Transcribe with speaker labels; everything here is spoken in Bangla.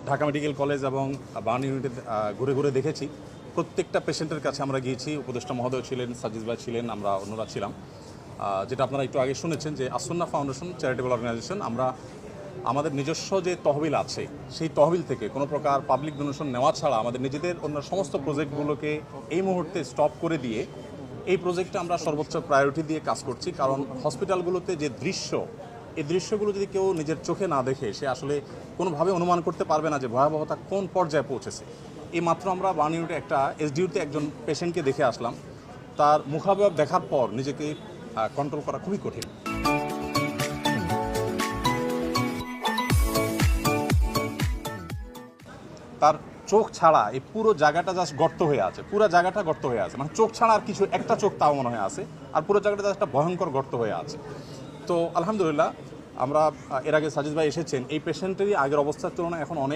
Speaker 1: ঢাকা মেডিকেল কলেজ এবং বার্ন ইউনিটে ঘুরে ঘুরে দেখেছি। প্রত্যেকটা পেশেন্টের কাছে আমরা গিয়েছি, উপদেষ্টা মহোদয় ছিলেন, সাজিদ ভাই ছিলেন, আমরা অন্যরা ছিলাম। যেটা আপনারা একটু আগে শুনেছেন যে আসন্না ফাউন্ডেশন চ্যারিটেবল অর্গানাইজেশন, আমরা আমাদের নিজস্ব যে তহবিল আছে সেই তহবিল থেকে কোনো প্রকার পাবলিক ডোনেশন নেওয়া ছাড়া আমাদের নিজেদের অন্য সমস্ত প্রজেক্টগুলোকে এই মুহূর্তে স্টপ করে দিয়ে এই প্রজেক্টে আমরা সর্বোচ্চ প্রায়োরিটি দিয়ে কাজ করছি। কারণ হসপিটালগুলোতে যে দৃশ্য, এই দৃশ্যগুলো যদি কেউ নিজের চোখে না দেখে সে আসলে কোনোভাবে অনুমান করতে পারবে না যে ভয়াবহতা কোন পর্যায়ে পৌঁছেছে। এই মাত্র আমরা বার্ন ইউনিটে একটা এসডিউতে একজন পেশেন্টকে দেখে আসলাম, তার মুখাবয়ব দেখার পর নিজেকে কন্ট্রোল করা খুবই কঠিন। তার চোখ ছাড়া এই পুরো জায়গাটা জাস্ট গর্ত হয়ে আছে, পুরো জায়গাটা গর্ত হয়ে আছে, মানে চোখ ছাড়া আর কিছু একটা চোখ তাও মনে হয় আছে, আর পুরো জায়গাটা জাস্ট একটা ভয়ঙ্কর গর্ত হয়ে আছে। তো আলহামদুলিল্লাহ আমরা এর আগে সাজিদ ভাই এসেছেন, এই পেশেন্টেরই আগের অবস্থার তুলনায় এখন অনেক